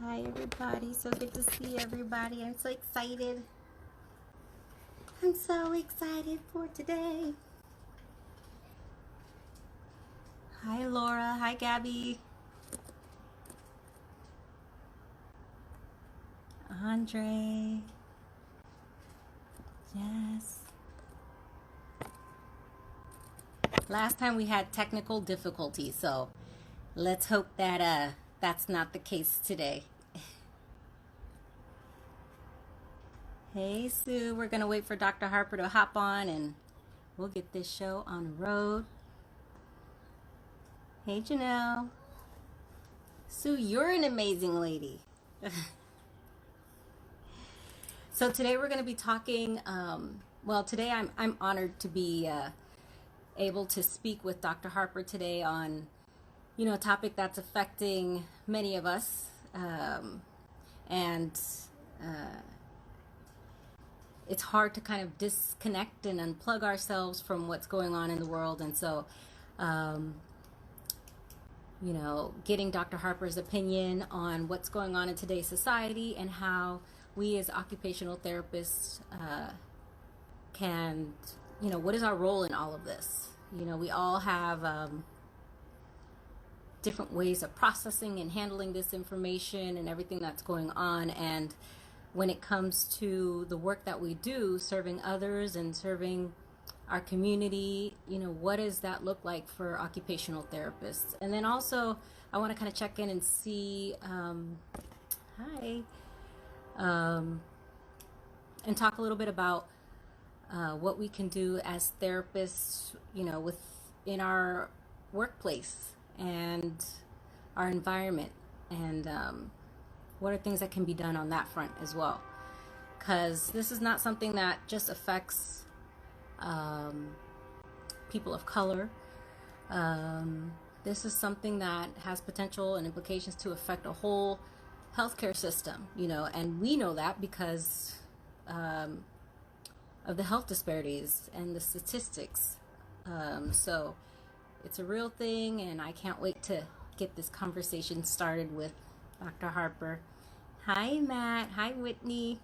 Hi everybody, so good to see everybody. I'm so excited. I'm so excited for today. Hi Laura, hi Gabby, Andre, Jess. Last time we had technical difficulties, so let's hope that that's not the case today. Hey Sue, we're gonna wait for Dr. Harper to hop on and we'll get this show on the road. Hey Janelle. Sue, you're an amazing lady. So today we're going to be talking. Well, today I'm honored to be able to speak with Dr. Harper today on, a topic that's affecting many of us, and it's hard to kind of disconnect and unplug ourselves from what's going on in the world, and so. Getting Dr. Harper's opinion on what's going on in today's society and how we as occupational therapists can, what is our role in all of this? We all have different ways of processing and handling this information and everything that's going on. And when it comes to the work that we do, serving others and serving our community, what does that look like for occupational therapists? And then also, I want to kind of check in and see, hi, and talk a little bit about what we can do as therapists, within our workplace and our environment, and what are things that can be done on that front as well. Because this is not something that just affects people of color. This is something that has potential and implications to affect a whole healthcare system, and we know that because of the health disparities and the statistics. So it's a real thing, and I can't wait to get this conversation started with Dr. Harper. Hi, Matt. Hi, Whitney.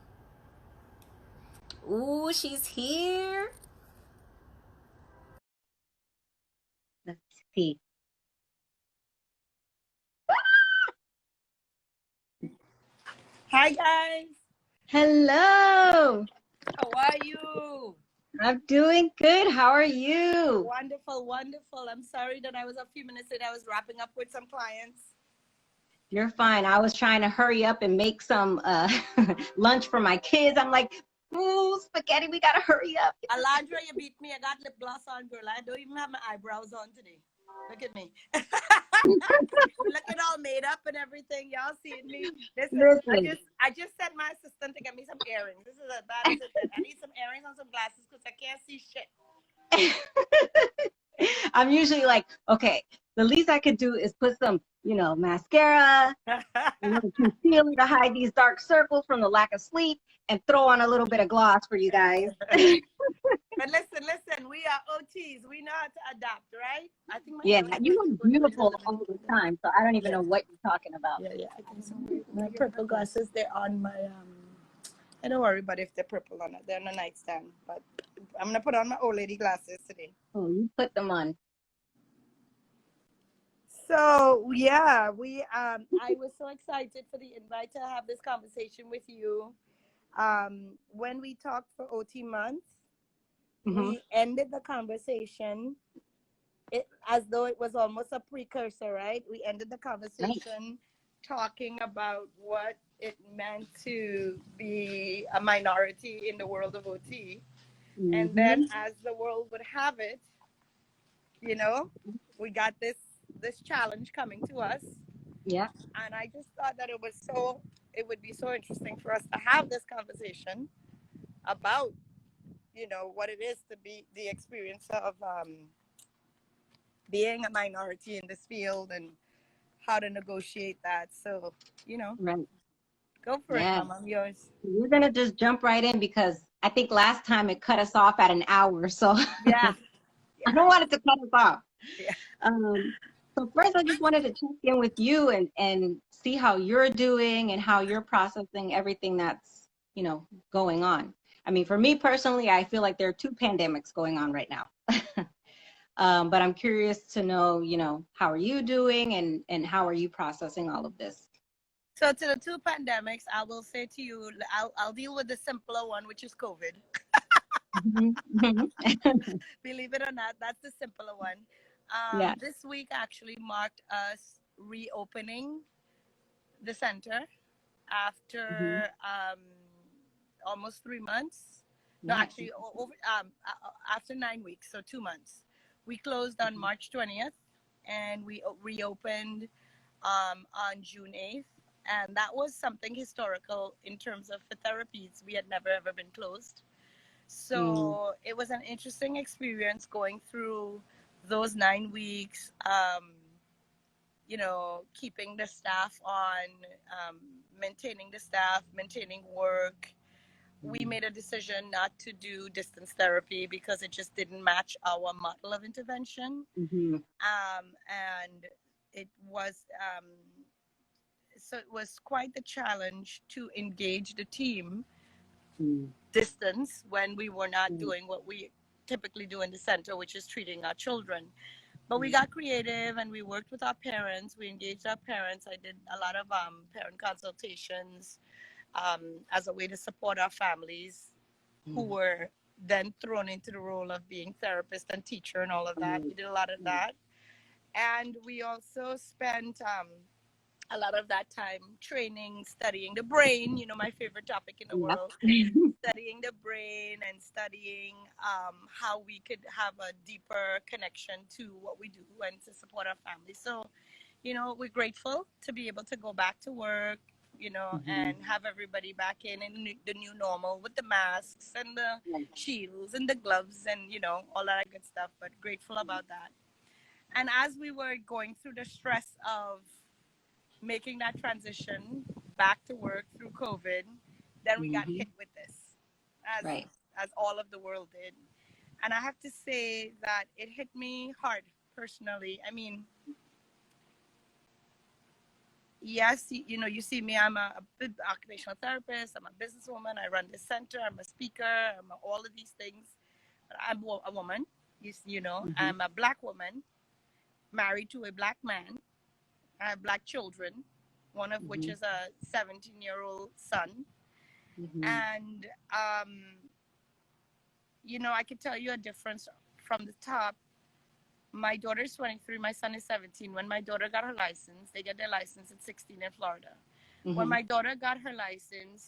Ooh, she's here. Let's see. Hi guys. Hello. How are you? I'm doing good. How are you? Wonderful, wonderful. I'm sorry that I was a few minutes late. I was wrapping up with some clients. You're fine. I was trying to hurry up and make some lunch for my kids. I'm like, ooh, spaghetti, we gotta hurry up. Alondra, you beat me. I got lip gloss on, girl. I don't even have my eyebrows on today. Look at me. Looking all made up and everything. Y'all seeing me? Listen. I just sent my assistant to get me some earrings. This is a bad assistant. I need some earrings and some glasses because I can't see shit. I'm usually like, okay, the least I could do is put some, mascara, concealer to hide these dark circles from the lack of sleep, and throw on a little bit of gloss for you guys. But listen, we are OTs. We know how to adapt, right? I think you look beautiful all the time, so I don't even know what you're talking about. Yeah. My purple glasses, they're on my, I don't worry about if they're purple or not. They're on a nightstand, but I'm going to put on my old lady glasses today. Oh, you put them on. So, yeah, I was so excited for the invite to have this conversation with you. When we talked for OT month, we ended the conversation as though it was almost a precursor, right? We ended the conversation talking about what it meant to be a minority in the world of OT. And then as the world would have it, we got this challenge coming to us. Yeah. And I just thought that it would be so interesting for us to have this conversation about, what it is to be the experience of being a minority in this field and how to negotiate that. So, right. Go for it, Mama. I'm yours. We're going to just jump right in because I think last time it cut us off at an hour. So yeah. I don't want it to cut us off. Yeah. So first, I just wanted to check in with you and see how you're doing and how you're processing everything that's, going on. I mean, for me personally, I feel like there are two pandemics going on right now. But I'm curious to know, how are you doing and how are you processing all of this? So to the two pandemics, I will say to you, I'll deal with the simpler one, which is COVID. Believe it or not, that's the simpler one. Yeah. This week actually marked us reopening the center Hmm. after almost 3 months. No, Yeah. actually, over after 9 weeks, so 2 months. We closed on March 20th, and we reopened on June 8th, and that was something historical in terms of for therapies. We had never ever been closed, Mm. so it was an interesting experience going through those 9 weeks. Keeping the staff on, maintaining the staff, maintaining work. We made a decision not to do distance therapy because it just didn't match our model of intervention. Mm-hmm. And it was, so it was quite the challenge to engage the team Mm. distance when we were not doing what we typically do in the center, which is treating our children. But we got creative and we worked with our parents. We engaged our parents. I did a lot of parent consultations as a way to support our families who were then thrown into the role of being therapist and teacher and all of that. We did a lot of that. And we also spent a lot of that time training, studying the brain, my favorite topic in the Yep. world, studying the brain and studying how we could have a deeper connection to what we do and to support our family. So, we're grateful to be able to go back to work, and have everybody back in the new normal with the masks and the shields and the gloves and, all that good stuff. But grateful about that. And as we were going through the stress of making that transition back to work through COVID, then we got Mm-hmm. hit with this, as Right. as all of the world did. And I have to say that it hit me hard personally. I mean, yes, you see me. I'm a occupational therapist. I'm a businesswoman. I run this center. I'm a speaker. I'm all of these things. But I'm a woman. Mm-hmm. I'm a black woman married to a black man. I have black children, one of which Mm-hmm. is a 17-year-old son. Mm-hmm. And, I can tell you a difference from the top. My daughter is 23, my son is 17. When my daughter got her license, they get their license at 16 in Florida. When Mm-hmm. my daughter got her license,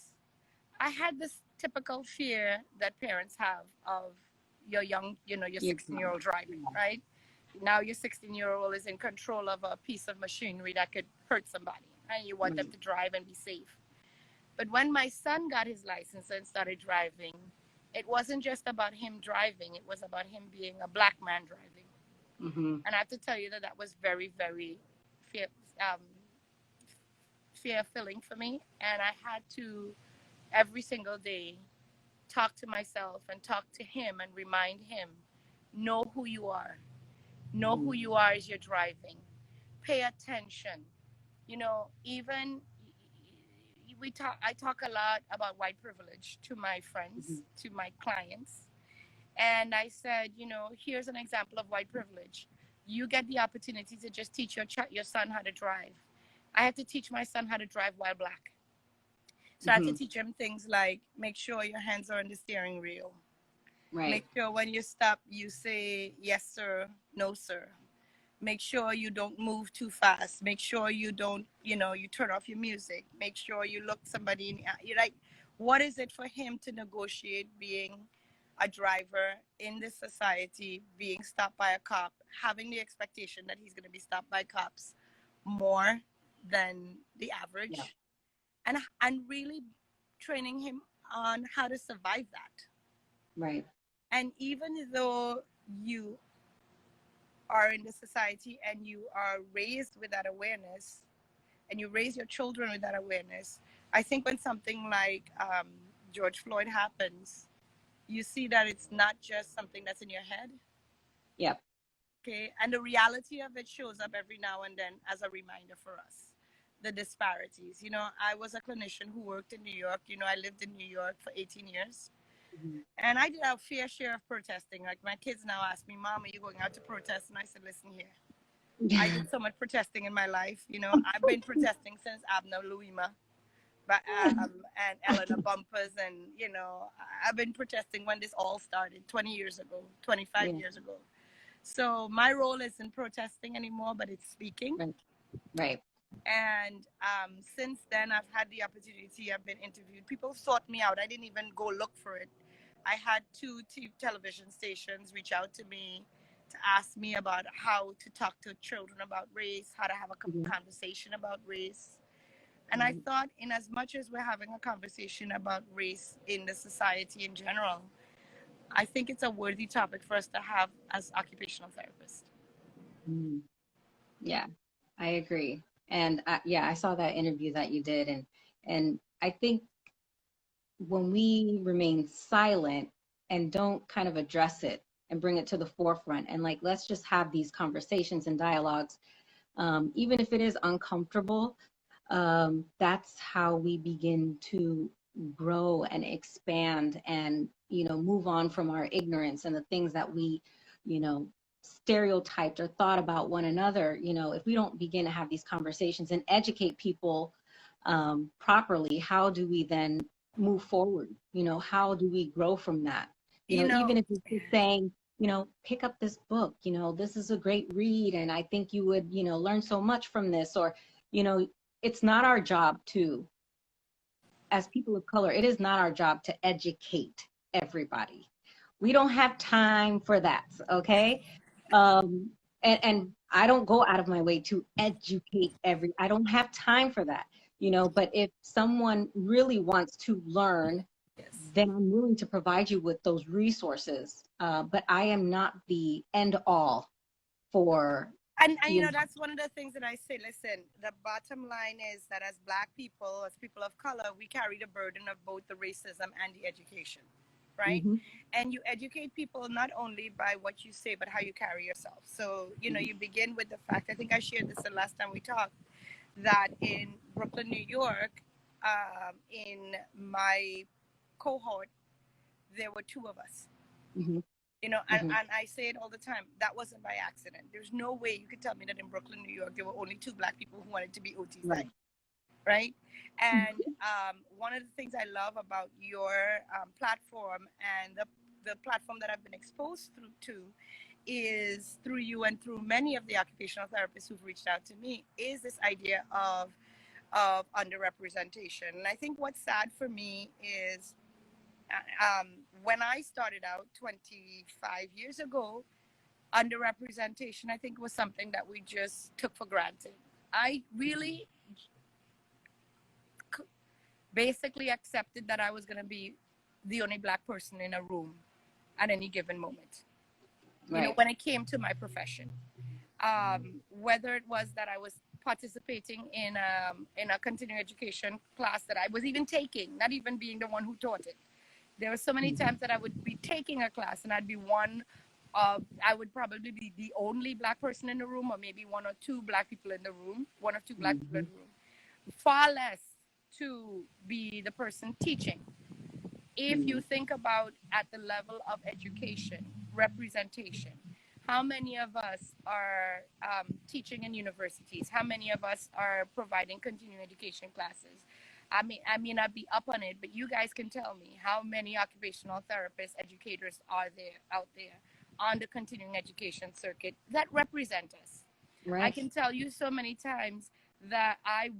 I had this typical fear that parents have of your your You're 16-year-old driving, right? Now your 16-year-old is in control of a piece of machinery that could hurt somebody, and you want them right. to drive and be safe. But when my son got his license and started driving, it wasn't just about him driving, it was about him being a black man driving. Mm-hmm. And I have to tell you that that was very, very fear, um, fear filling for me. And I had to, every single day, talk to myself and talk to him and remind him, know who you are. Know who you are as you're driving. Pay attention. Even I talk a lot about white privilege to my Mm-hmm. friends, to my clients. And I said, here's an example of white privilege. You get the opportunity to just teach your son how to drive. I had to teach my son how to drive while black. So I had to Mm-hmm. teach him things like make sure your hands are on the steering wheel. Right. Make sure when you stop, you say yes, sir, no, sir. Make sure you don't move too fast. Make sure you don't, you turn off your music. Make sure you look somebody in the eye. You're like, what is it for him to negotiate being a driver in this society, being stopped by a cop, having the expectation that he's going to be stopped by cops more than the Yeah. average, and really training him on how to survive that. Right. And even though you are in the society and you are raised with that awareness and you raise your children with that awareness, I think when something like George Floyd happens, you see that it's not just something that's in your head. Yep. Okay. And the reality of it shows up every now and then as a reminder for us the disparities. You know, I was a clinician who worked in New York. You know, I lived in New York for 18 years. Mhm. And I did a fair share of protesting. Like my kids now ask me, Mom, are you going out to protest? And I said, listen here. I did so much protesting in my life. You know, I've been protesting since Abner Louima, but and Eleanor Bumpers, and you know, I've been protesting when this all started 20 years ago, 25 Yeah. years ago. So my role isn't protesting anymore, but it's speaking. Right. Right. And since then, I've had the opportunity. I've been interviewed. People sought me out. I didn't even go look for it. I had two television stations reach out to me to ask me about how to talk to children about race, how to have a Mhm. conversation about race. And I Right. thought, in as much as we're having a conversation about race in the society in general, I think it's a worthy topic for us to have as occupational therapists. Mm. Yeah, I agree. And yeah, I saw that interview that you did, and I think when we remain silent and don't kind of address it and bring it to the forefront, and like let's just have these conversations and dialogues, even if it is uncomfortable, that's how we begin to grow and expand and move on from our ignorance and the things that we you know stereotyped or thought about one another. If we don't begin to have these conversations and educate people properly, how do we then move forward? How do we grow from that? You know, Even if it's just saying, pick up this book, this is a great read and I think you would learn so much from this. Or you know it's not our job to, as people of color, it is not our job to educate everybody. We don't have time for that, okay? And I don't go out of my way to educate I don't have time for that, but if someone really wants to learn, yes. then I'm willing to provide you with those resources. But I am not the end all for, And you you know, know, that's one of the things that I say. Listen, the bottom line is that as Black people, as people of color, we carry the burden of both the racism and the education, right? mhm, And you educate people not only by what you say, but how you carry yourself. So, you know, mhm, you begin with the fact, I think I shared this the last time we talked, that in Brooklyn, New York, in my cohort, there were two of us. mhm, You know, mhm. and I say it all the time. That wasn't by accident. There's no way you could tell me that in Brooklyn, New York, there were only two Black people who wanted to be OTs Right. then, right? And one of the things I love about your platform and the platform that I've been exposed through to is through you and through many of the occupational therapists who've reached out to me is this idea of underrepresentation. And I think what's sad for me is when I started out 25 years ago, underrepresentation, I think, was something that we just took for granted. I really basically accepted that I was going to be the only Black person in a room at any given moment. You know, Right. when it came to my profession, whether it was that I was participating in a continuing education class that I was even taking, not even being the one who taught it. There were so many Mhm, times that I would be taking a class and I'd be I would probably be the only Black person in the room, or maybe one or two Black people in the room, one or two Black people in mhm, the room. Far less to be the person teaching. If you mhm, think about at the level of education, representation, how many of us are teaching in universities? How many of us are providing continuing education classes? I may not be up on it, but you guys can tell me how many occupational therapists, educators are there out there on the continuing education circuit that represent us. I right. can tell you so many times that I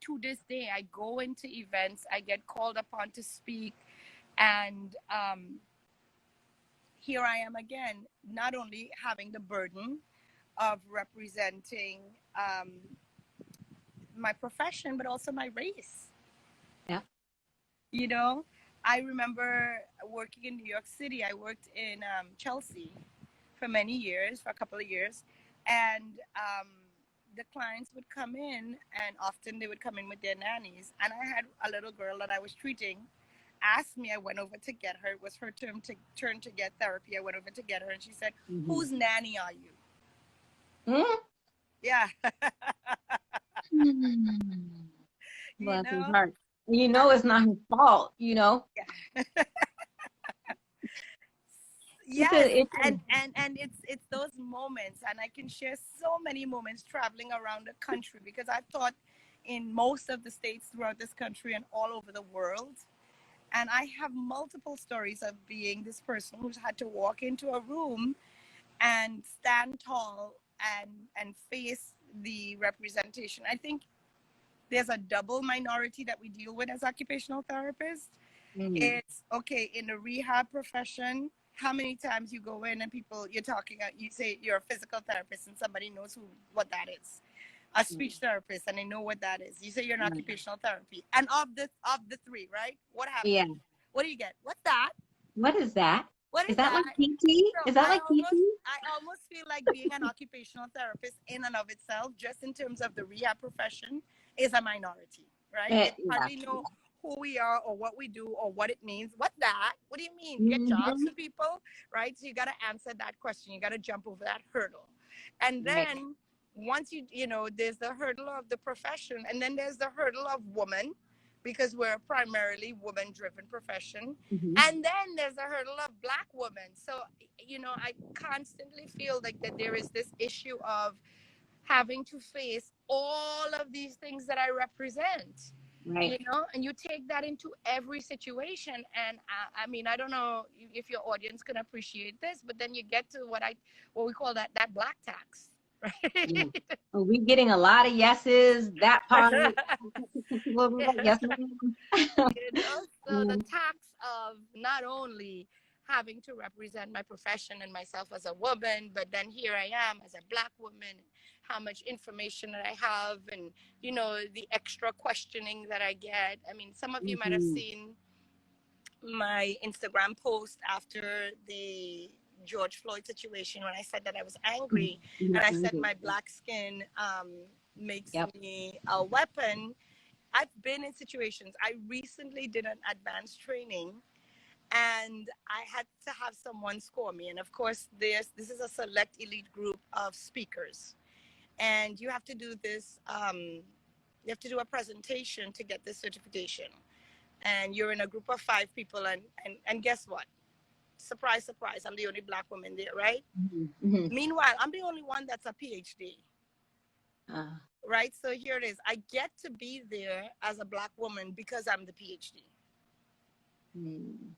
to this day, I go into events, I get called upon to speak, and here I am again, not only having the burden of representing um, my profession, but also my race. Yeah. You know, I remember working in New York City. I worked in Chelsea for many years, for a couple of years, and the clients would come in, and often they would come in with their nannies. And I had a little girl that I was treating asked me. I went over to get her. It was her turn to get therapy. I went over to get her, and she said, Mhm. "Whose nanny are you?" Mhm. Yeah. Mm. You Bless his know? heart. You know it's not his fault, you know? Yeah. It's Yes, a, it's and it's those moments, and I can share so many moments traveling around the country because I've taught in most of the states throughout this country and all over the world. And I have multiple stories of being this person who's had to walk into a room and stand tall and face the representation. I think there's a double minority that we deal with as occupational therapists. mm, It's okay in the rehab profession. How many times you go in and people you're talking, you say you're a physical therapist and somebody knows what that is, a speech therapist and they know what that is. You say you're an right. occupational therapy, and of the three, right? What Yeah. happens? What do you get? What's that? What is that? What Is is that like that? PT? So Is that like PT? I almost feel like being an occupational therapist in and of itself, just in terms of the rehab profession, is a minority, right? They Yeah. hardly know who we are or what we do or what it means. What's that? What do you mean? Get jobs Mm-hmm. for people, right? So you got to answer that question. You got to jump over that hurdle, and Right. then once there's the hurdle of the profession, and then there's the hurdle of woman, because we're a primarily woman driven profession, Mm-hmm. and then there's a hurdle of black women. So I constantly feel like that there is this issue of having to face all of these things that I represent, Right. and you take that into every situation. And I mean, I don't know if your audience can appreciate this, but then you get to what we call that black tax, Yeah. right? Are we getting a lot of yeses? That part. Yes, ma'am. So the tax of not only having to represent my profession and myself as a woman, but then here I am as a black woman, how much information that I have, and the extra questioning that I get. I mean, some of you might have Mm-hmm. seen my Instagram post after the George Floyd situation when I said that I was angry, and I said my black skin makes Yep. me a weapon. I've been in situations. I recently did an advanced training, and I had to have someone score me. And of course, this is a select elite group of speakers, and you have to do this. You have to do a presentation to get this certification, and you're in a group of 5 people. And guess what? Surprise, surprise! I'm the only black woman there, right? Mm-hmm. Meanwhile, I'm the only one that's a PhD. Uh, Right, so here it is. I get to be there as a black woman because I'm the PhD.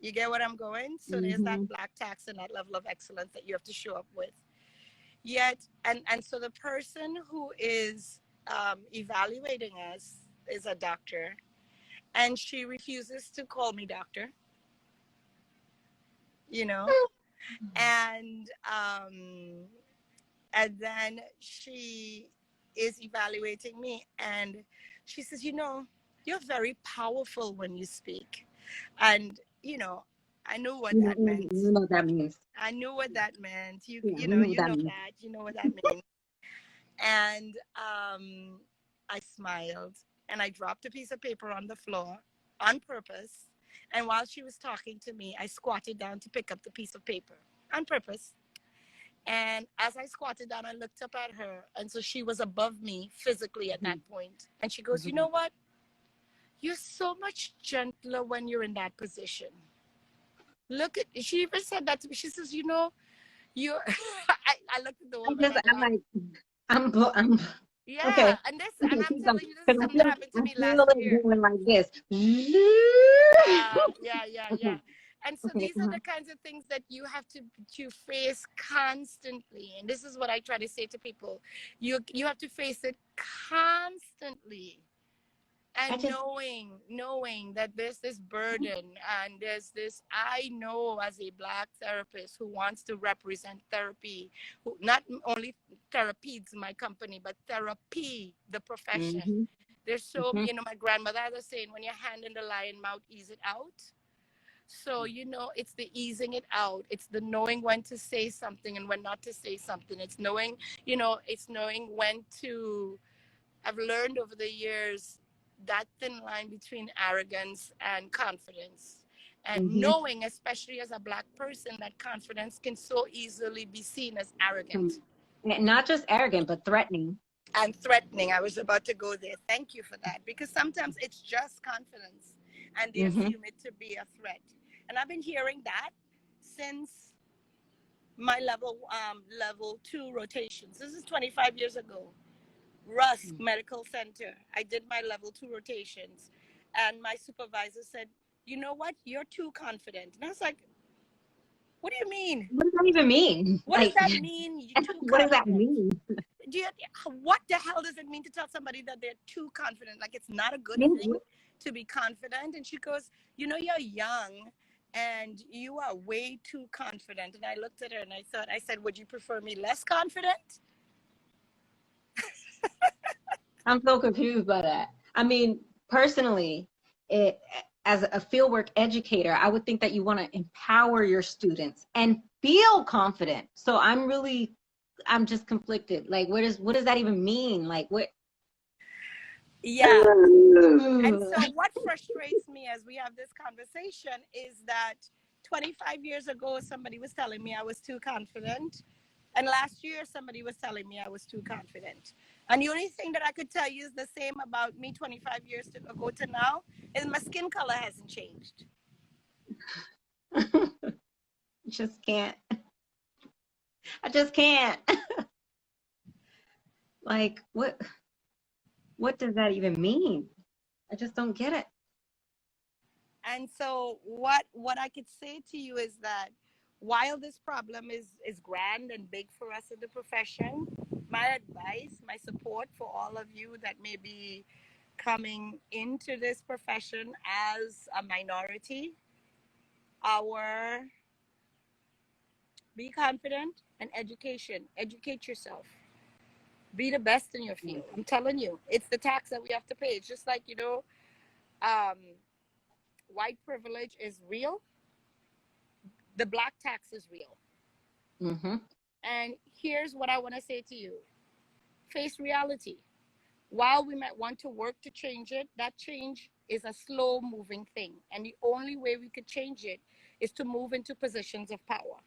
You get what I'm going? So there's mm-hmm. that black tax and that level of excellence that you have to show up with. Yet, and so the person who is evaluating us is a doctor, and she refuses to call me doctor, you know, and then she is evaluating me, and she says, you're very powerful when you speak. And I knew what that meant. You know what that means. I knew what that meant. you Yeah, you we know know what you that know means. that you know what that means. And I smiled, and I dropped a piece of paper on the floor on purpose, and while she was talking to me, I squatted down to pick up the piece of paper on purpose. And as I squatted down, I looked up at her. And so she was above me physically at that point. And she goes, you Mm-hmm. know what? You're so much gentler when you're in that position. She even said that to me. She says, you're, I looked at the woman. I'm like, I'm Yeah. okay. And Okay, I'm keep going. telling you, this is Because something that happened to I me feel last it year. going like this. Yeah. Okay. And so Okay. these are the kinds of things that you have to face constantly. And this is what I try to say to people. You have to face it constantly. I And just knowing that there's this burden, and there's this, I know as a black therapist who wants to represent therapy, who not only Therapies, my company, but therapy, the profession. mm-hmm, There's so, mm-hmm, my grandmother was saying, when your hand in the lion mouth, ease it out. So, it's the easing it out. It's the knowing when to say something and when not to say something. It's knowing when to. I've learned over the years that thin line between arrogance and confidence. And mm-hmm. knowing, especially as a black person, that confidence can so easily be seen as arrogant. Not just arrogant, but threatening. and threatening. I was about to go there. Thank you for that, because sometimes it's just confidence and they Mm-hmm. assume it to be a threat. And I've been hearing that since my level 2 rotations. This is 25 years ago. Rusk Medical Center. I did my level 2 rotations, and my supervisor said, "You know what? You're too confident." And I was like, "What do you mean? What does that even mean? What does Like, that mean? You're too what does that confident? mean? Do you, what the hell does it mean to tell somebody that they're too confident? Like, it's not a good Yeah, thing to be confident." And she goes, "You know, you're young and you are way too confident." And I looked at her and I said, "Would you prefer me less confident?" I'm so confused by that. I mean, personally, as a fieldwork educator, I would think that you want to empower your students and feel confident. So I'm just conflicted. Like, what does that even mean? Like, what? Yeah. And so what frustrates me as we have this conversation is that 25 years ago, somebody was telling me I was too confident. And last year, somebody was telling me I was too confident. And the only thing that I could tell you is the same about me 25 years ago to now is my skin color hasn't changed. Just can't. I just can't. Like, what does that even mean? I just don't get it. And so what I could say to you is that while this problem is grand and big for us in the profession, my advice, my support for all of you that may be coming into this profession as a minority, our be confident and educate yourself, be the best in your field. I'm telling you, it's the tax that we have to pay. It's just like, um, white privilege is real, the black tax is real. Mm-hmm. And here's what I want to say to you: face reality. While we might want to work to change it, that change is a slow moving thing. And the only way we could change it is to move into positions of power.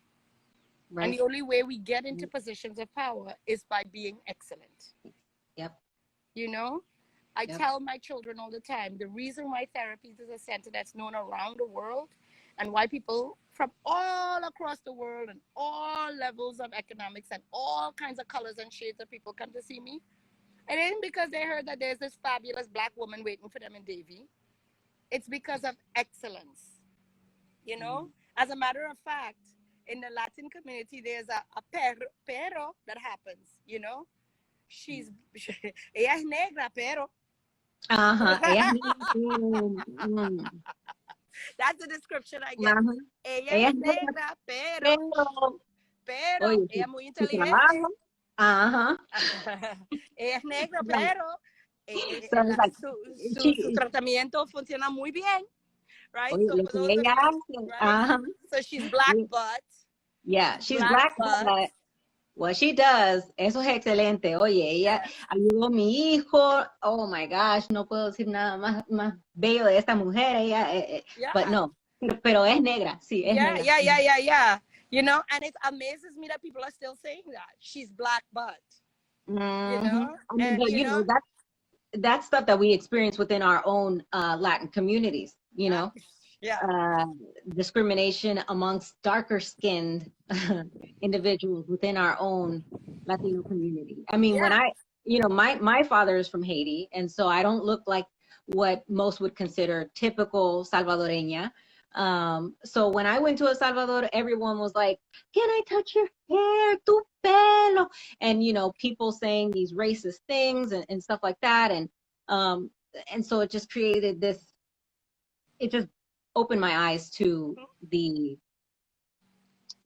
And Right. the only way we get into positions of power is by being excellent. Yep. You know, I Yep. tell my children all the time, the reason why Therapies is a center that's known around the world and why people from all across the world and all levels of economics and all kinds of colors and shades of people come to see me, it ain't because they heard that there's this fabulous black woman waiting for them in Davie. It's because of excellence. You know, as a matter of fact, in the Latin community, there's a pero that happens, she's ella es negra, pero Uh-huh. that's the description I get. Uh-huh. Ella Ella es negra, pero pero, pero oye, ella es muy su trabajo. inteligente. Ajá. Ella es negra, Right. pero So it's like, su tratamiento funciona muy bien, right? oye, So lo for que those of ella you, hace, right? ajá. So she's black, but Yeah, she's she's black, black, but but what she does, eso es excelente. Oye, ella yes. ayudó a mi hijo. Oh my gosh, no puedo decir nada más bello de esta mujer. Ella, but Yeah. no, pero es negra, sí, es Yeah, negra. yeah, yeah, yeah, yeah. And it amazes me that people are still saying that she's black, but Mm-hmm. I mean, and but that's stuff that we experience within our own Latin communities, yeah, discrimination amongst darker skinned individuals within our own Latino community. I mean, when yeah. my father is from Haiti, and so I don't look like what most would consider typical Salvadoreña. So when I went to El Salvador, everyone was like, "Can I touch your hair, tu pelo?" And people saying these racist things and stuff like that, and so it just created this. It just opened my eyes to the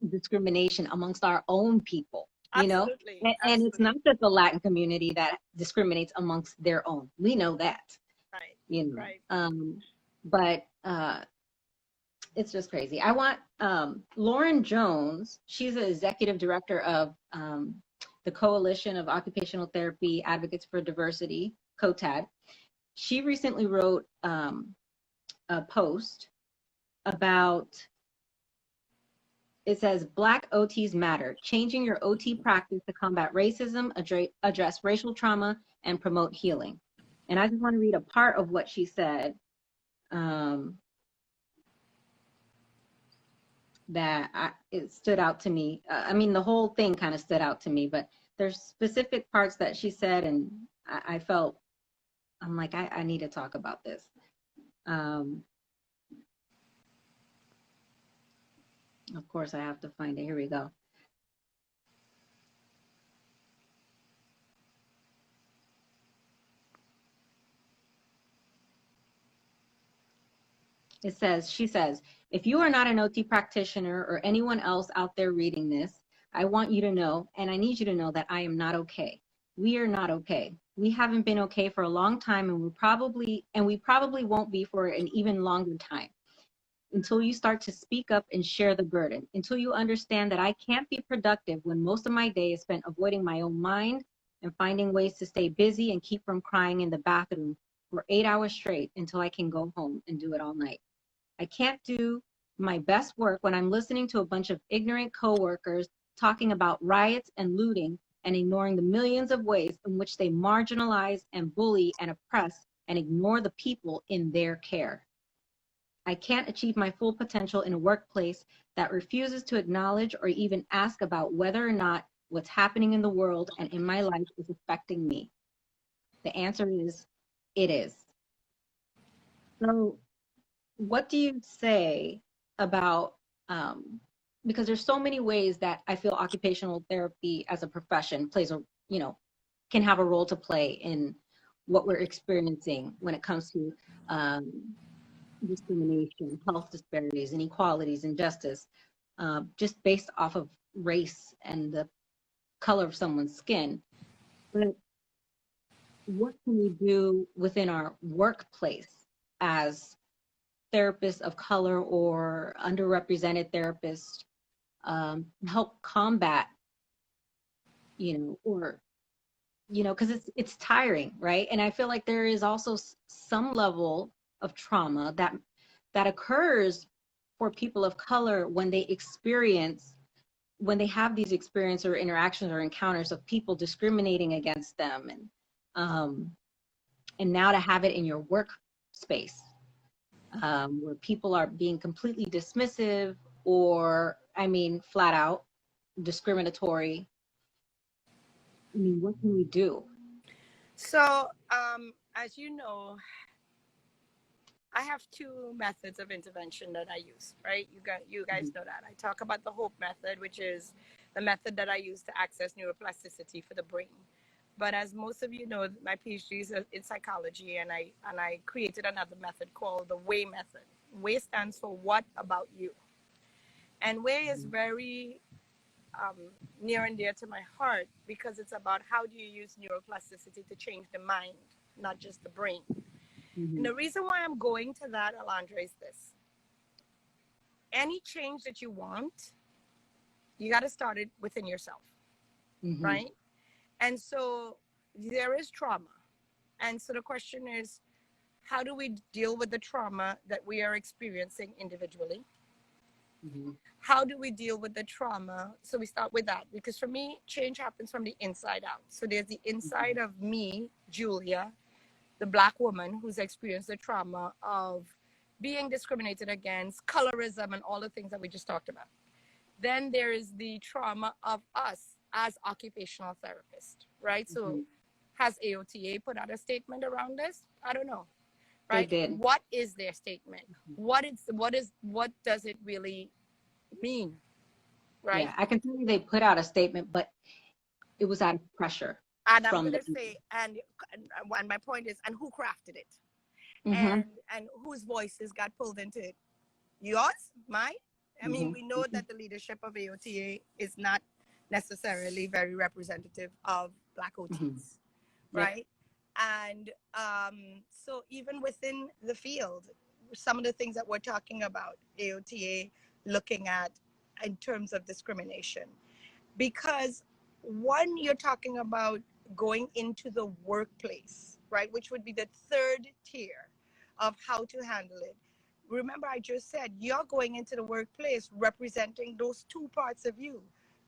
discrimination amongst our own people, Absolutely, and it's not absolutely. just the Latin community that discriminates amongst their own. We know that, Right, you know, right. but it's just crazy. I want Lauren Jones. She's the executive director of the Coalition of Occupational Therapy Advocates for Diversity, COTAD. She recently wrote a post about It says Black OTs matter, changing your OT practice to combat racism, address racial trauma, and promote healing. And I just want to read a part of what she said. It stood out to me. I mean, the whole thing kind of stood out to me, but there's specific parts that she said, and I felt, I'm like, I need to talk about this. Of course, I have to find it. Here we go. She says, if you are not an OT practitioner or anyone else out there reading this, I want you to know, and I need you to know, that I am not okay. We are not okay. We haven't been okay for a long time, and we probably won't be for an even longer time, until you start to speak up and share the burden, until you understand that I can't be productive when most of my day is spent avoiding my own mind and finding ways to stay busy and keep from crying in the bathroom for 8 hours straight until I can go home and do it all night. I can't do my best work when I'm listening to a bunch of ignorant coworkers talking about riots and looting and ignoring the millions of ways in which they marginalize and bully and oppress and ignore the people in their care. I can't achieve my full potential in a workplace that refuses to acknowledge or even ask about whether or not what's happening in the world and in my life is affecting me. The answer is, it is. So what do you say about, because there's so many ways that I feel occupational therapy as a profession can have a role to play in what we're experiencing when it comes to discrimination, health disparities, inequalities, injustice, just based off of race and the color of someone's skin. But what can we do within our workplace as therapists of color or underrepresented therapists, help combat, because it's tiring, right? And I feel like there is also some level of trauma that occurs for people of color when they have these experiences or interactions or encounters of people discriminating against them, and now to have it in your workspace, where people are being completely dismissive or, flat out discriminatory. I mean, what can we do? So, as you know, I have two methods of intervention that I use, right? You guys know that. I talk about the HOPE method, which is the method that I use to access neuroplasticity for the brain. But as most of you know, my PhD is in psychology, and I created another method called the WAY method. WAY stands for What About You? And WAY is very near and dear to my heart because it's about how do you use neuroplasticity to change the mind, not just the brain. And the reason why I'm going to that, Alondra, is this. Any change that you want, you got to start it within yourself, right? And so there is trauma. And so the question is, how do we deal with the trauma that we are experiencing individually? How do we deal with the trauma? So we start with that, because for me, change happens from the inside out. So there's the inside of me, Julia, the Black woman who's experienced the trauma of being discriminated against, colorism, and all the things that we just talked about. Then there is the trauma of us as occupational therapists, right? So has AOTA put out a statement around this? I don't know, right? They did. What is their statement? What does it really mean, right? Yeah, I can tell you they put out a statement, but it was out of pressure. And I'm going to say, and my point is, and who crafted it? And whose voices got pulled into it? Yours? Mine? I mean, we know that the leadership of AOTA is not necessarily very representative of Black OTs, right? And so even within the field, some of the things that we're talking about, AOTA looking at in terms of discrimination, because one, you're talking about going into the workplace, right, which would be the third tier of how to handle it. remember I just said, you're going into the workplace representing those two parts of you.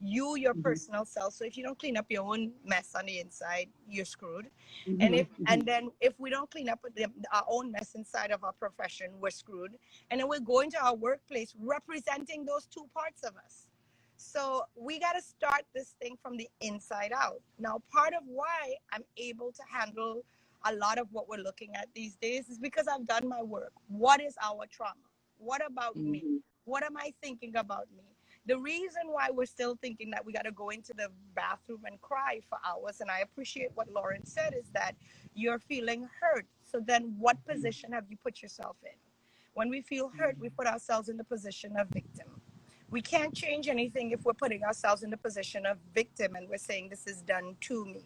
You, your personal self. So if you don't clean up your own mess on the inside, you're screwed. And then if we don't clean up our own mess inside of our profession, we're screwed. And then we're going to our workplace representing those two parts of us. So we got to start this thing from the inside out. Now, part of why I'm able to handle a lot of what we're looking at these days is because I've done my work. What is our trauma? What about me? What am I thinking about me? The reason why we're still thinking that we got to go into the bathroom and cry for hours, and I appreciate what Lauren said, is that you're feeling hurt. So then what position have you put yourself in? When we feel hurt, we put ourselves in the position of victim. We can't change anything if we're putting ourselves in the position of victim and we're saying this is done to me.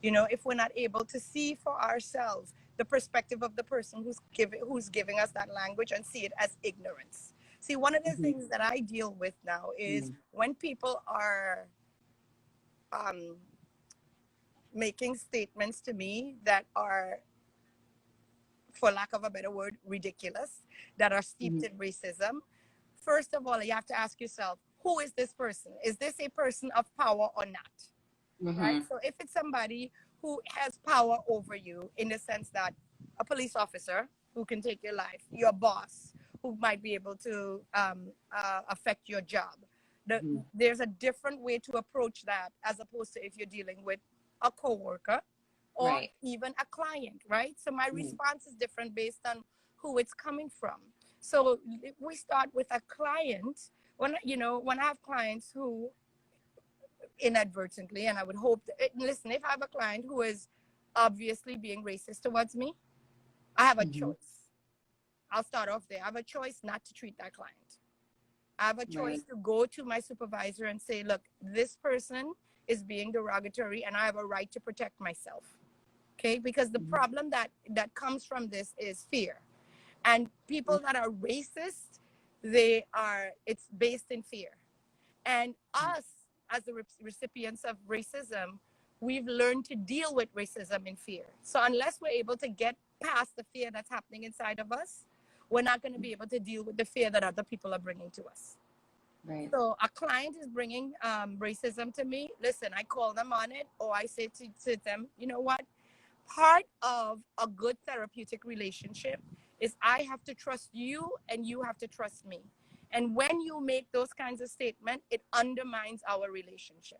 You know, if we're not able to see for ourselves the perspective of the person who's giving us that language and see it as ignorance. See, one of the things that I deal with now is when people are making statements to me that are, for lack of a better word, ridiculous, that are steeped in racism. First of all, you have to ask yourself, who is this person? Is this a person of power or not? Right? So if it's somebody who has power over you, in the sense that a police officer who can take your life, your boss who might be able to affect your job, there's a different way to approach that as opposed to if you're dealing with a coworker or even a client, right? So my response is different based on who it's coming from. So if we start with a client, when I have clients who inadvertently, and I would hope that, listen, if I have a client who is obviously being racist towards me, I have a choice. I'll start off there. I have a choice not to treat that client. I have a choice to go to my supervisor and say, look, this person is being derogatory and I have a right to protect myself. Okay, because the problem that comes from this is fear. And people that are racist, it's based in fear. And us, as the recipients of racism, we've learned to deal with racism in fear. So unless we're able to get past the fear that's happening inside of us, we're not going to be able to deal with the fear that other people are bringing to us. Right. So a client is bringing racism to me. Listen, I call them on it, or I say to them, you know what? Part of a good therapeutic relationship is I have to trust you and you have to trust me. And when you make those kinds of statements, it undermines our relationship.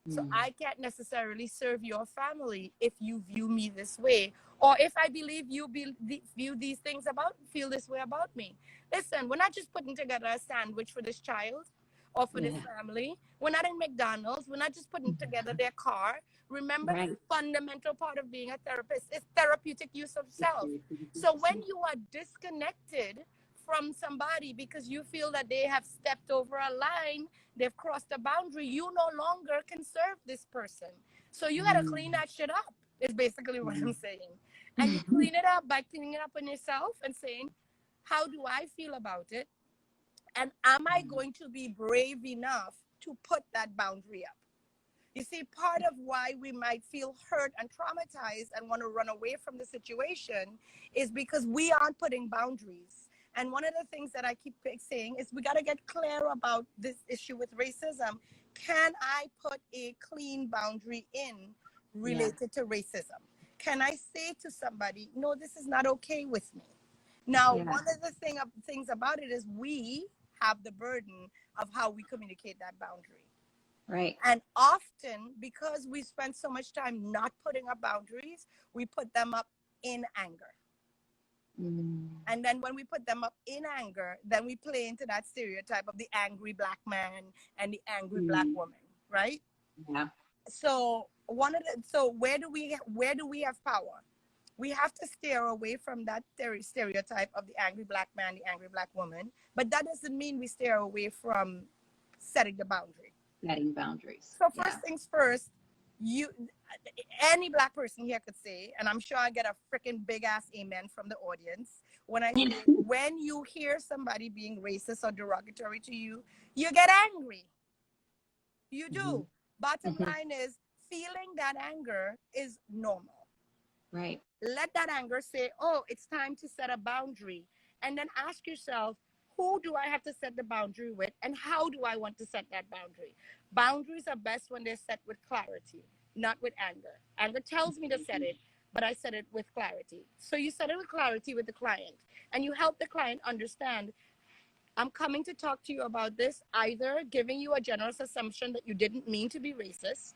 So I can't necessarily serve your family if you view me this way, or if I believe you view these things feel this way about me. Listen, we're not just putting together a sandwich for this child or for this family. We're not in McDonald's. We're not just putting together their car. Remember, the fundamental part of being a therapist is therapeutic use of self. So when you are disconnected from somebody because you feel that they have stepped over a line, they've crossed a boundary, you no longer can serve this person. So you got to clean that shit up, is basically what I'm saying. And you clean it up by cleaning it up on yourself and saying, how do I feel about it? And am I going to be brave enough to put that boundary up? You see, part of why we might feel hurt and traumatized and want to run away from the situation is because we aren't putting boundaries. And one of the things that I keep saying is we got to get clear about this issue with racism. Can I put a clean boundary in related to racism? Can I say to somebody, no, this is not okay with me? Now, one of the things about it is we have the burden of how we communicate that boundary. Right. And often, because we spend so much time not putting up boundaries, we put them up in anger. And then when we put them up in anger, then we play into that stereotype of the angry black man and the angry black woman, right? Yeah. So where do we have power? We have to steer away from that stereotype of the angry black man, the angry black woman. But that doesn't mean we steer away from setting the boundary. Setting boundaries. So first things first, any black person here could say, and I'm sure I get a freaking big ass amen from the audience when I say, when you hear somebody being racist or derogatory to you, you get angry. You do. Bottom line is, feeling that anger is normal. Right. Let that anger say, oh, it's time to set a boundary. And then ask yourself, who do I have to set the boundary with, and how do I want to set that boundary? Boundaries are best when they're set with clarity, not with anger. Anger tells me to set it, but I set it with clarity. So you set it with clarity with the client, and you help the client understand, I'm coming to talk to you about this, either giving you a generous assumption that you didn't mean to be racist,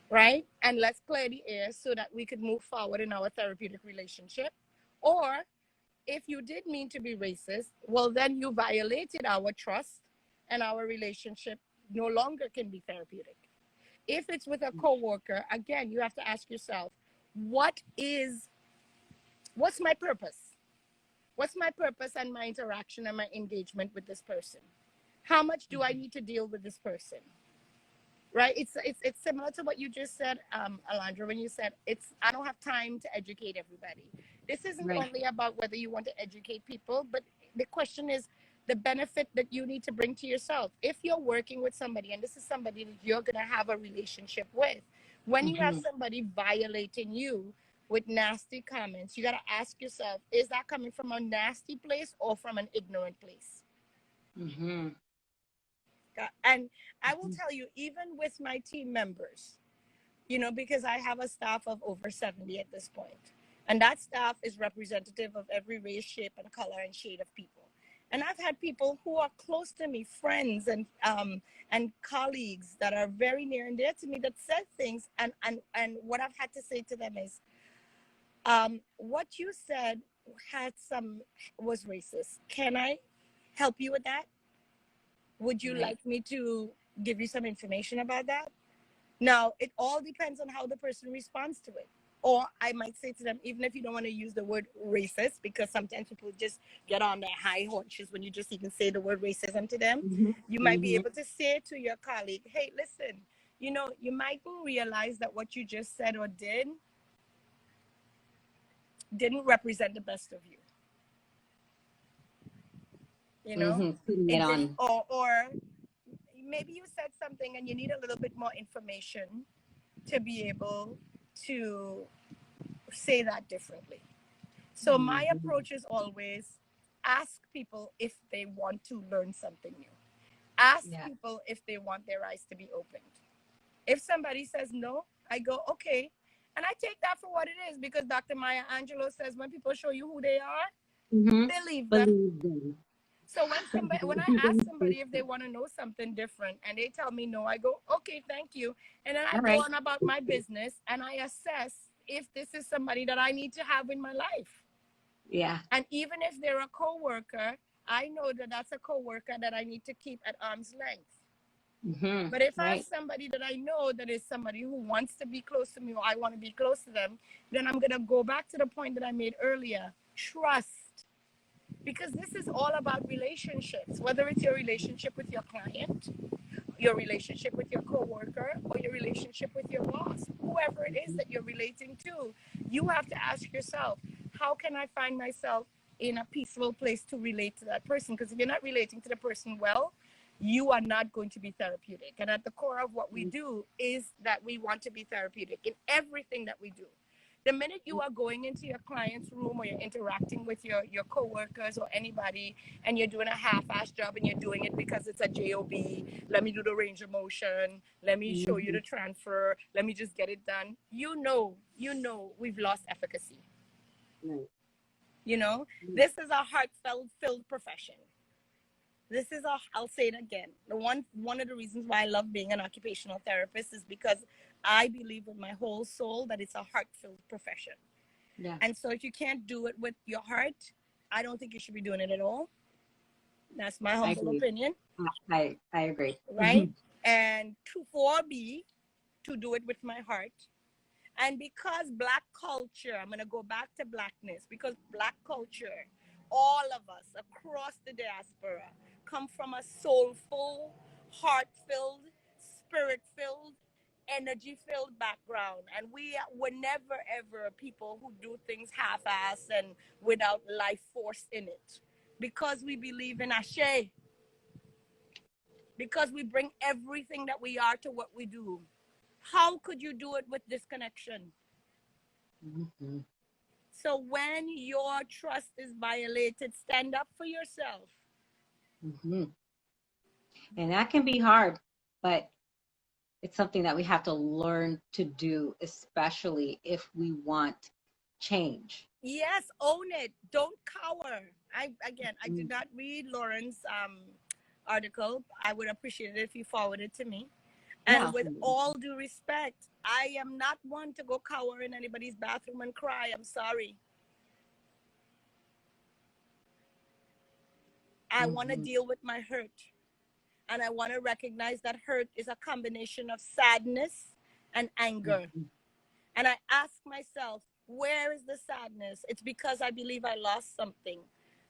right? And let's clear the air so that we could move forward in our therapeutic relationship. Or if you did mean to be racist, well, then you violated our trust, and our relationship no longer can be therapeutic. If it's with a coworker, again, you have to ask yourself, what's my purpose? What's my purpose and my interaction and my engagement with this person? How much do I need to deal with this person? Right? It's similar to what you just said, Alondra, when you said I don't have time to educate everybody. This isn't only about whether you want to educate people, but the question is the benefit that you need to bring to yourself. If you're working with somebody and this is somebody that you're going to have a relationship with, when you have somebody violating you with nasty comments, you got to ask yourself, is that coming from a nasty place or from an ignorant place? And I will tell you, even with my team members, because I have a staff of over 70 at this point, and that staff is representative of every race, shape, and color and shade of people. And I've had people who are close to me, friends and colleagues that are very near and dear to me, that said things, and what I've had to say to them is, what you said was racist. Can I help you with that? Would you like me to give you some information about that? Now, it all depends on how the person responds to it. Or I might say to them, even if you don't want to use the word racist, because sometimes people just get on their high horses when you just even say the word racism to them, you might be able to say to your colleague, hey, listen, you might realize that what you just said or didn't represent the best of you. Or maybe you said something and you need a little bit more information to be able to say that differently. So my approach is always ask people if they want to learn something new. Ask people if they want their eyes to be opened. If somebody says no, I go, okay. And I take that for what it is, because Dr. Maya Angelou says when people show you who they are, believe them. So when I ask somebody if they want to know something different and they tell me no, I go, okay, thank you. And then I go on about my business and I assess if this is somebody that I need to have in my life. Yeah. And even if they're a coworker, I know that that's a coworker that I need to keep at arm's length. But if I have somebody that I know that is somebody who wants to be close to me, or I want to be close to them, then I'm going to go back to the point that I made earlier. Trust. Because this is all about relationships, whether it's your relationship with your client, your relationship with your coworker, or your relationship with your boss, whoever it is that you're relating to. You have to ask yourself, how can I find myself in a peaceful place to relate to that person? Because if you're not relating to the person well, you are not going to be therapeutic. And at the core of what we do is that we want to be therapeutic in everything that we do. The minute you are going into your client's room or you're interacting with your coworkers or anybody and you're doing a half-ass job and you're doing it because it's a job, let me do the range of motion, let me show you the transfer, let me just get it done. We've lost efficacy. This is a heartfelt profession. I'll say it again. One of the reasons why I love being an occupational therapist is because I believe with my whole soul that it's a heart-filled profession. Yeah. And so if you can't do it with your heart, I don't think you should be doing it at all. That's my humble opinion. I agree. Right? And to do it with my heart. And because Black culture, I'm going to go back to Blackness, because Black culture, all of us across the diaspora, come from a soulful, heart-filled, spirit-filled, energy-filled background. And we were never, ever people who do things half-assed and without life force in it. Because we believe in Ashe. Because we bring everything that we are to what we do. How could you do it with disconnection? So when your trust is violated, stand up for yourself. Mm-hmm. And that can be hard, but it's something that we have to learn to do, especially if we want change. Yes, own it. Don't cower. I Mm. did not read Lauren's article. I would appreciate it if you forward it to me. Yeah. And with all due respect, I am not one to go cower in anybody's bathroom and cry. I'm sorry. I want to deal with my hurt. And I want to recognize that hurt is a combination of sadness and anger. Mm-hmm. And I ask myself, where is the sadness? It's because I believe I lost something.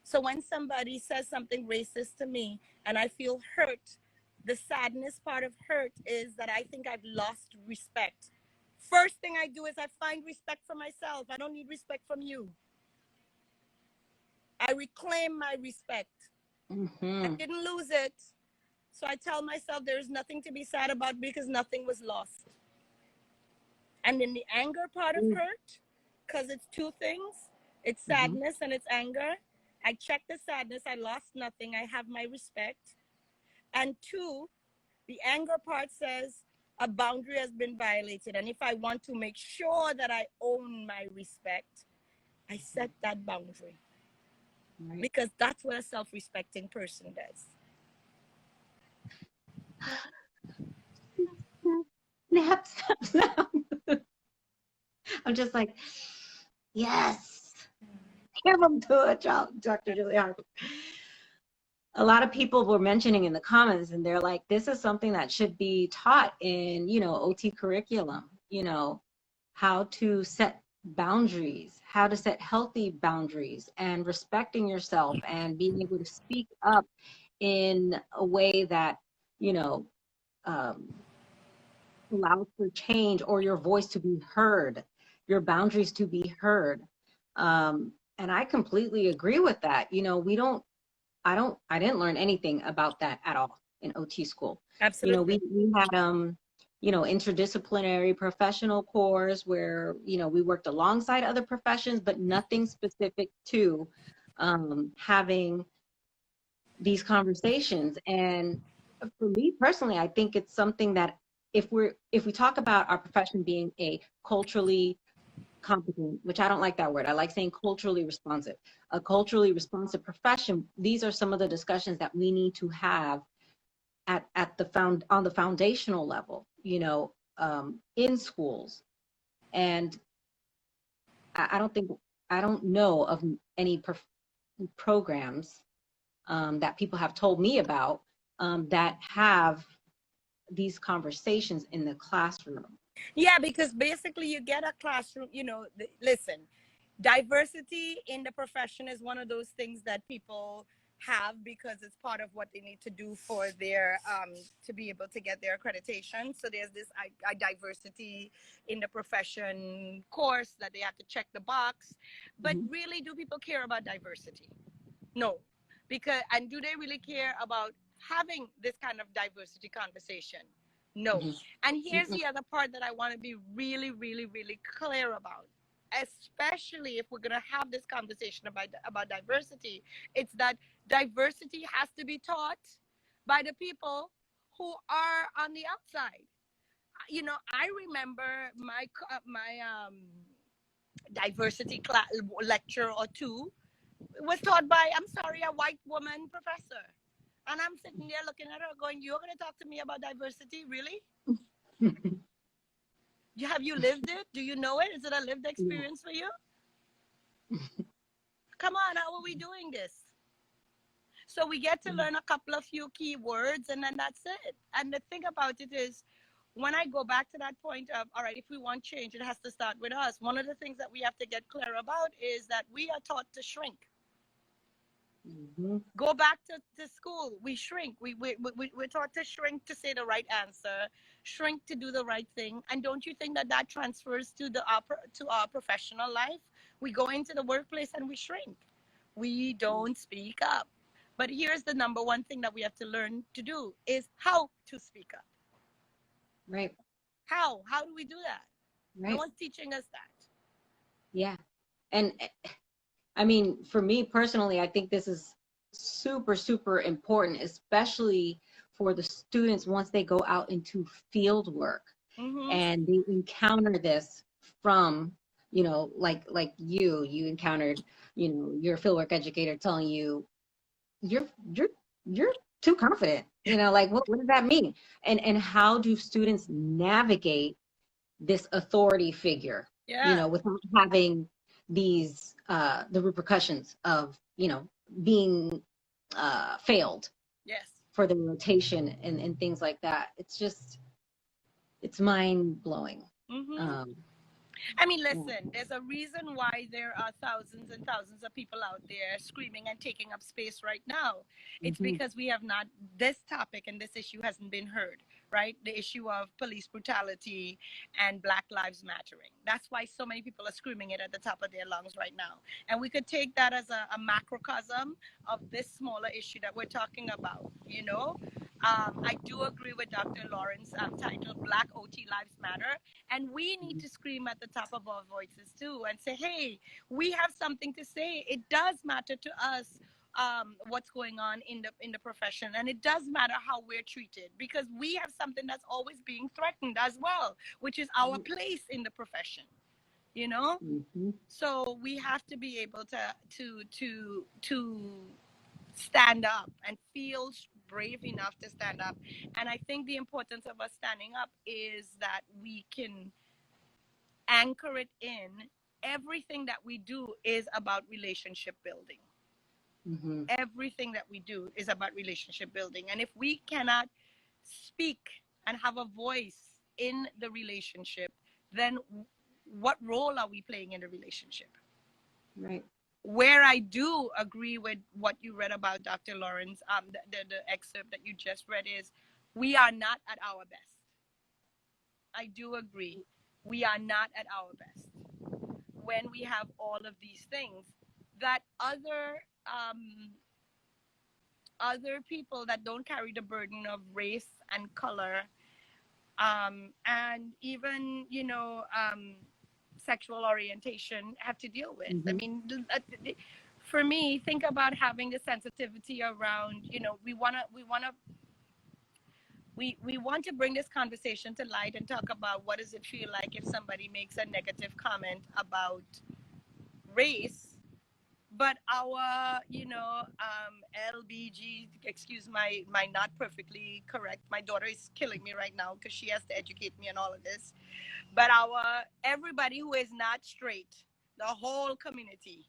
So when somebody says something racist to me and I feel hurt, the sadness part of hurt is that I think I've lost respect. First thing I do is I find respect for myself. I don't need respect from you. I reclaim my respect. I Mm-hmm. didn't lose it. So I tell myself there is nothing to be sad about because nothing was lost. And in the anger part of hurt, because it's two things, it's sadness and it's anger. I check the sadness, I lost nothing, I have my respect. And two, the anger part says a boundary has been violated. And if I want to make sure that I own my respect, I set that boundary. Right. Because that's what a self-respecting person does. Snap, snap, snap. I'm just like, yes, give them to it, Dr. Julie Harper. A lot of people were mentioning in the comments, and they're like, this is something that should be taught in, OT curriculum, how to set boundaries, how to set healthy boundaries, and respecting yourself and being able to speak up in a way that, um, allows for change or your voice to be heard, your boundaries to be heard. And I completely agree with that. I didn't learn anything about that at all in OT school. Absolutely. We had interdisciplinary professional course where, we worked alongside other professions, but nothing specific to having these conversations. And for me personally, I think it's something that if we talk about our profession being a culturally competent, which I don't like that word. I like saying culturally responsive. A culturally responsive profession. These are some of the discussions that we need to have at on the foundational level, in schools. And I don't know of any programs that people have told me about that have these conversations in the classroom. Yeah, because basically you get a classroom, listen, diversity in the profession is one of those things that people have because it's part of what they need to do for their to be able to get their accreditation. So there's this diversity in the profession course that they have to check the box. But really, do people care about diversity? No. And do they really care about having this kind of diversity conversation? No. And here's the other part that I want to be really, really, really clear about, especially if we're going to have this conversation about diversity. It's that diversity has to be taught by the people who are on the outside. I remember my diversity lecture or two was taught by, I'm sorry, a white woman professor. And I'm sitting there looking at her going, you're going to talk to me about diversity? Really? Have you lived it? Do you know it? Is it a lived experience for you? Come on, how are we doing this? So we get to learn a couple of few key words and then that's it. And the thing about it is, when I go back to that point of, all right, if we want change, it has to start with us. One of the things that we have to get clear about is that we are taught to shrink. Go back to school. We shrink. We're taught to shrink to say the right answer, shrink to do the right thing. And don't you think that transfers to our professional life? We go into the workplace and we shrink. We don't speak up. But here's the number one thing that we have to learn to do is how to speak up. Right. How do we do that? Right. No one's teaching us that. Yeah. And I mean, for me personally, I think this is super, super important, especially for the students once they go out into field work and they encounter this from, you know, like you encountered, you know, your fieldwork educator telling you you're you're you're too confident, you know, like what does that mean? And how do students navigate this authority figure, you know, without having these the repercussions of, you know, being failed for the rotation and things like that. It's just, it's mind blowing. I mean, listen, there's a reason why there are thousands and thousands of people out there screaming and taking up space right now. It's because we have not, this topic and this issue hasn't been heard, right? The issue of police brutality and Black Lives Mattering. That's why so many people are screaming it at the top of their lungs right now. And we could take that as a macrocosm of this smaller issue that we're talking about, you know? I do agree with Dr. Lawrence's title, Black OT Lives Matter. And we need to scream at the top of our voices too and say, hey, we have something to say. It does matter to us what's going on in the profession. And it does matter how we're treated, because we have something that's always being threatened as well, which is our place in the profession, you know? So we have to be able to stand up and feel brave enough to stand up. And I think the importance of us standing up is that we can anchor it in. Everything that we do is about relationship building. Everything that we do is about relationship building. And if we cannot speak and have a voice in the relationship, then what role are we playing in the relationship? Right. Where I do agree with what you read about Dr. Lawrence, the excerpt that you just read, is we are not at our best. I do agree. We are not at our best when we have all of these things that other people that don't carry the burden of race and color, and even, you know, sexual orientation have to deal with. I mean, for me, think about having the sensitivity around, you know, we want to bring this conversation to light and talk about what does it feel like if somebody makes a negative comment about race, but our, you know, LBG, excuse my not perfectly correct, my daughter is killing me right now because she has to educate me on all of this, but our everybody who is not straight, the whole community,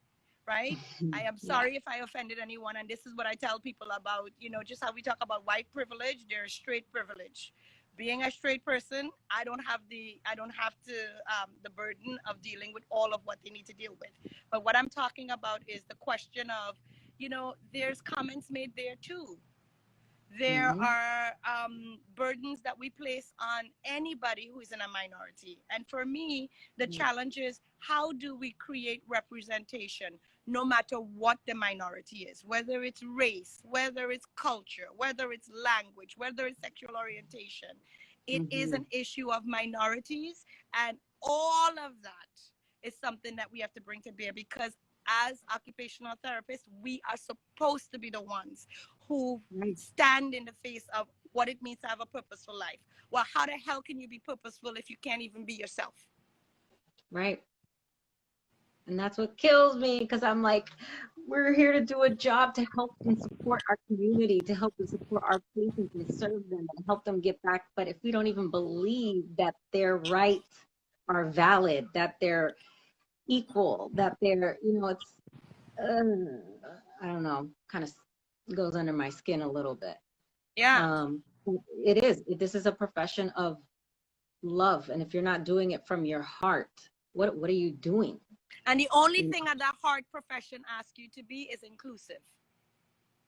right? I am sorry if I offended anyone, and this is what I tell people about, you know, just how we talk about white privilege, there's straight privilege. Being a straight person, I don't have the burden of dealing with all of what they need to deal with. But what I'm talking about is the question of, you know, there's comments made there too. There are burdens that we place on anybody who is in a minority. And for me, the challenge is, how do we create representation no matter what the minority is, whether it's race, whether it's culture, whether it's language, whether it's sexual orientation. It is an issue of minorities, and all of that is something that we have to bring to bear, because as occupational therapists, we are supposed to be the ones who stand in the face of what it means to have a purposeful life. Well, how the hell can you be purposeful if you can't even be yourself? Right. And that's what kills me, because I'm like, we're here to do a job to help and support our community, to help and support our patients and serve them and help them get back. But if we don't even believe that their rights are valid, that they're equal, that they're, you know, it's, I don't know, kind of goes under my skin a little bit. Yeah. It is. This is a profession of love. And if you're not doing it from your heart, what are you doing? And the only thing that heart profession asks you to be is inclusive.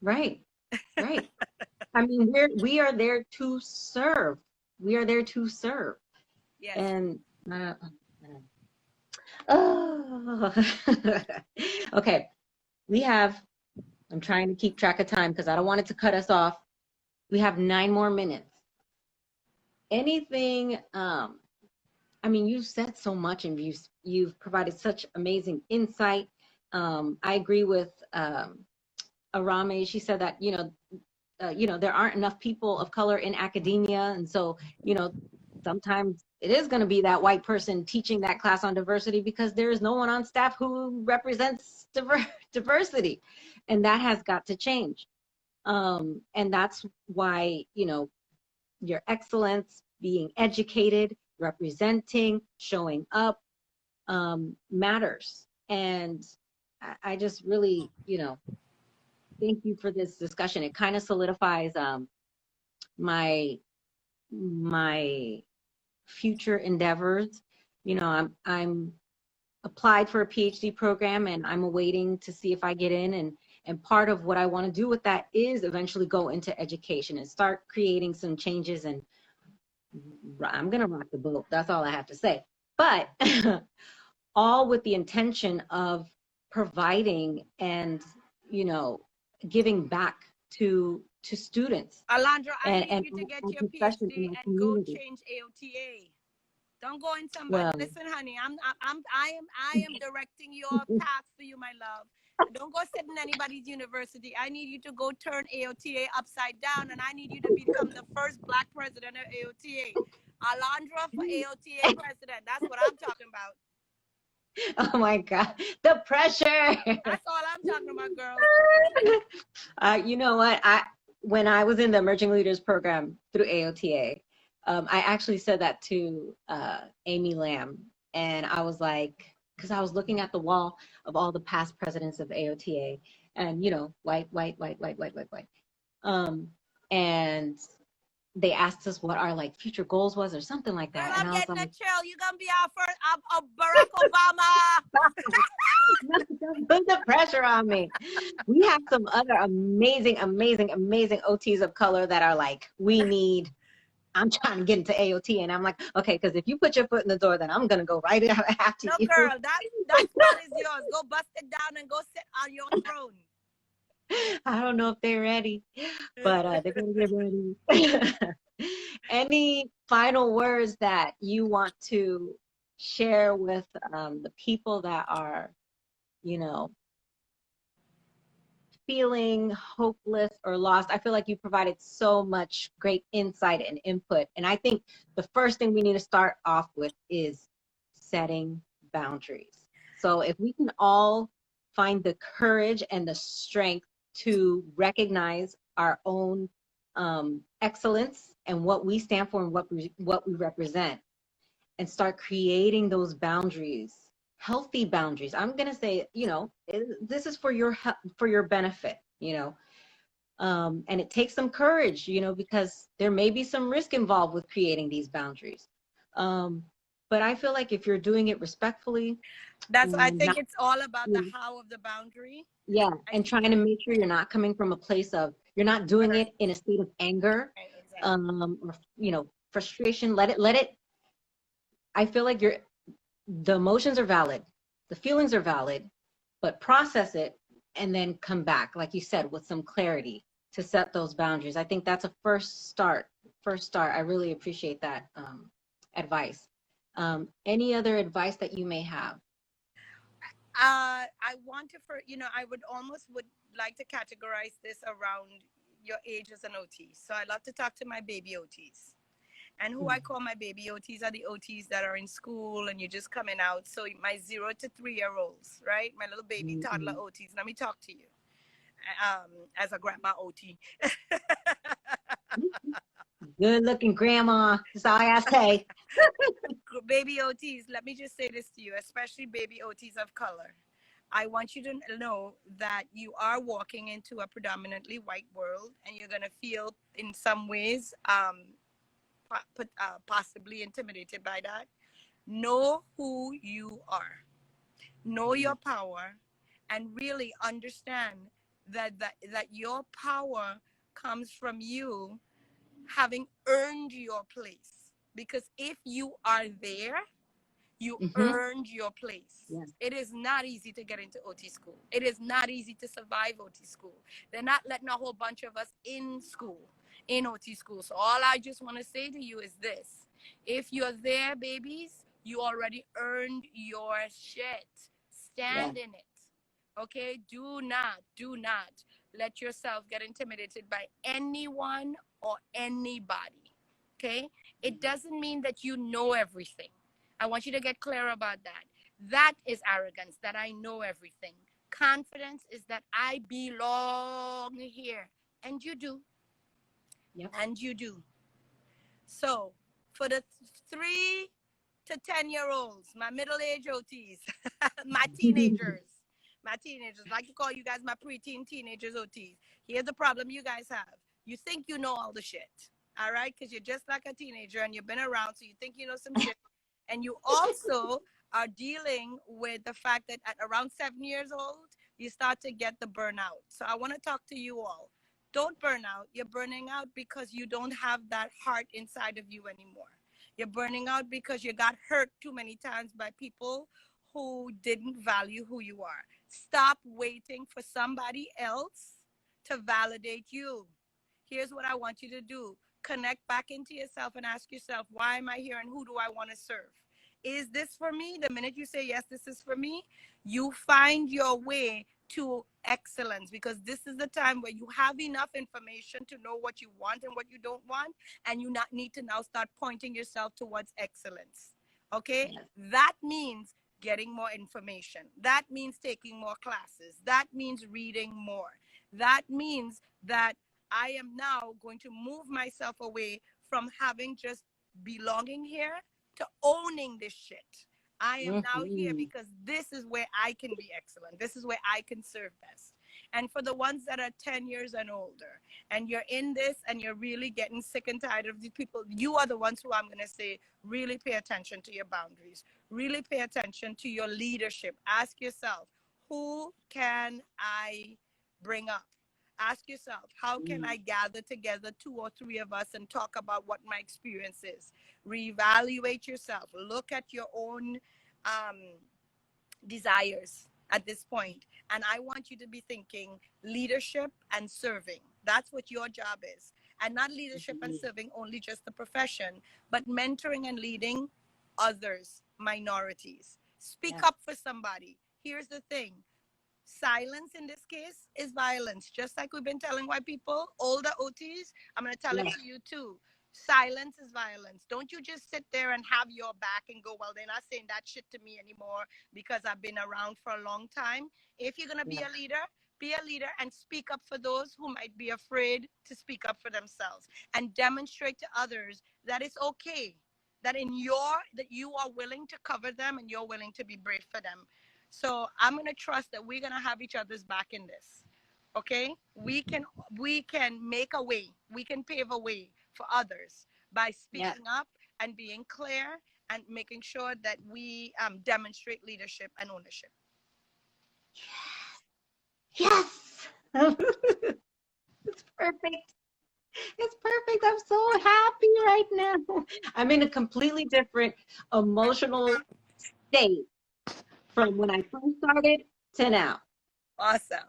Right. Right. I mean, we are there to serve. We are there to serve. Yes. And okay. I'm trying to keep track of time because I don't want it to cut us off. We have 9 more minutes. Anything, I I mean, you've said so much, and you've provided such amazing insight. I agree with Arame. She said that there aren't enough people of color in academia, and so sometimes it is going to be that white person teaching that class on diversity because there is no one on staff who represents diversity, and that has got to change. And that's why your excellence, being educated, representing, showing up, matters. And I just really, thank you for this discussion. It kind of solidifies my future endeavors. I'm applied for a PhD program, and I'm awaiting to see if I get in. And part of what I want to do with that is eventually go into education and start creating some changes. And I'm going to rock the boat. That's all I have to say. But all with the intention of providing and, giving back to students. Alondra, I and need you to get your profession in PhD my and go community. change AOTA. Don't go in somebody. Well, Listen, honey, I am directing your path for you, my love. Don't go sit in anybody's university. I need you to go turn AOTA upside down, and I need you to become the first Black president of AOTA. Alondra for AOTA president. That's what I'm talking about. oh my God, the pressure. That's all I'm talking about, girl. You know what? When I was in the Emerging Leaders Program through AOTA, I actually said that to Amy Lamb, and I was like, because I was looking at the wall of all the past presidents of AOTA, and white, and they asked us what our future goals was or something like that. Girl, And I'm I was getting like, a chill. You're gonna be our first Barack Obama. put the pressure on me. We have some other amazing OTs of color that are we need. I'm trying to get into AOT, and I'm like, okay, because if you put your foot in the door, then I'm gonna go right after No, you. girl, that spot is yours. Go bust it down and go sit on your throne. I don't know if they're ready, but they're gonna get ready. Any final words that you want to share with the people that are, feeling hopeless or lost? I feel like you provided so much great insight and input. And I think the first thing we need to start off with is setting boundaries. So if we can all find the courage and the strength to recognize our own excellence and what we stand for and what we represent, and start creating those boundaries, healthy boundaries. I'm going to say, this is for your benefit, and it takes some courage, because there may be some risk involved with creating these boundaries. But I feel like if you're doing it respectfully, I think it's all about the how of the boundary. Yeah, and trying to make sure you're not coming from a place of, you're not doing it in a state of anger, or frustration. Let it. I feel like the emotions are valid, the feelings are valid, but process it and then come back, like you said, with some clarity to set those boundaries. I think that's a first start. I really appreciate that advice. Any other advice that you may have? I want to, I would like to categorize this around your age as an OT. So I love to talk to my baby OTs. And who I call my baby OTs are the OTs that are in school and you're just coming out. So my 0 to 3-year-olds, right? My little baby toddler OTs. Let me talk to you as a grandma OT. Good looking grandma. That's all I gotta say. Baby OTs, let me just say this to you, especially baby OTs of color. I want you to know that you are walking into a predominantly white world, and you're going to feel in some ways possibly intimidated by that. Know who you are, know your power, and really understand that your power comes from you having earned your place. Because if you are there, you earned your place. Yes. It is not easy to get into OT school. It is not easy to survive OT school. They're not letting a whole bunch of us in OT school. So all I just want to say to you is this. If you're there, babies, You already earned your shit. Stand in it. Okay? Do not let yourself get intimidated by anyone or anybody. Okay? It doesn't mean that you know everything. I want you to get clear about that. That is arrogance, that I know everything. Confidence is that I belong here. And you do. Yep. And you do. So, for the 3 to 10-year-olds, my middle-aged OTs, my teenagers, I like to call you guys my preteen teenagers OTs. Here's the problem you guys have. You think you know all the shit, all right? Because you're just like a teenager and you've been around, so you think you know some shit. And you also are dealing with the fact that at around 7 years old, you start to get the burnout. So I want to talk to you all. Don't burn out. You're burning out because you don't have that heart inside of you anymore. You're burning out because you got hurt too many times by people who didn't value who you are. Stop waiting for somebody else to validate you. Here's what I want you to do. Connect back into yourself and ask yourself, why am I here and who do I want to serve? Is this for me? The minute you say, yes, this is for me, you find your way to excellence, because this is the time where you have enough information to know what you want and what you don't want, and you not need to now start pointing yourself towards excellence. Okay? Yes. That means getting more information. That means taking more classes. That means reading more. That means that I am now going to move myself away from having just belonging here to owning this shit. I am now here because this is where I can be excellent. This is where I can serve best. And for the ones that are 10 years and older, and you're in this and you're really getting sick and tired of these people, you are the ones who I'm going to say, really pay attention to your boundaries. Really pay attention to your leadership. Ask yourself, who can I bring up? Ask yourself, how can I gather together 2 or 3 of us and talk about what my experience is? Reevaluate yourself. Look at your own desires at this point. And I want you to be thinking leadership and serving. That's what your job is. And not leadership and serving only just the profession, but mentoring and leading others, minorities. Speak up for somebody. Here's the thing. Silence in this case is violence. Just like we've been telling white people, older OTs, I'm going to tell it to you too. Silence is violence. Don't you just sit there and have your back and go, well, they're not saying that shit to me anymore because I've been around for a long time. If you're going to be a leader and speak up for those who might be afraid to speak up for themselves, and demonstrate to others that it's okay, that you are willing to cover them and you're willing to be brave for them. So I'm going to trust that we're going to have each other's back in this. Okay? We can make a way. We can pave a way for others by speaking up and being clear and making sure that we demonstrate leadership and ownership. Yes. It's perfect. It's perfect. I'm so happy right now. I'm in a completely different emotional state from when I first started to now. Awesome.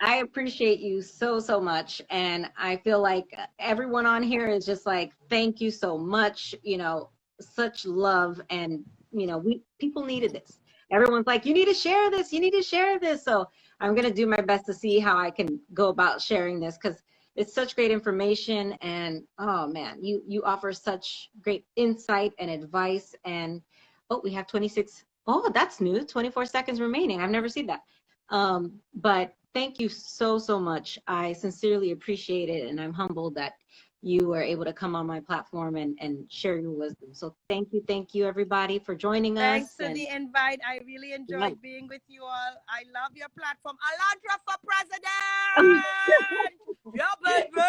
I appreciate you so much. And I feel like everyone on here is just like, thank you so much. You know, such love. And, you know, people needed this. Everyone's like, you need to share this. You need to share this. So I'm going to do my best to see how I can go about sharing this, because it's such great information. And, oh, man, you offer such great insight and advice. And, oh, we have 26. Oh, that's new. 24 seconds remaining. I've never seen that. But thank you so much. I sincerely appreciate it. And I'm humbled that you were able to come on my platform and share your wisdom. So thank you, everybody, for joining us. Thanks for the invite. I really enjoyed being with you all. I love your platform. Alondra for president! Yeah, baby!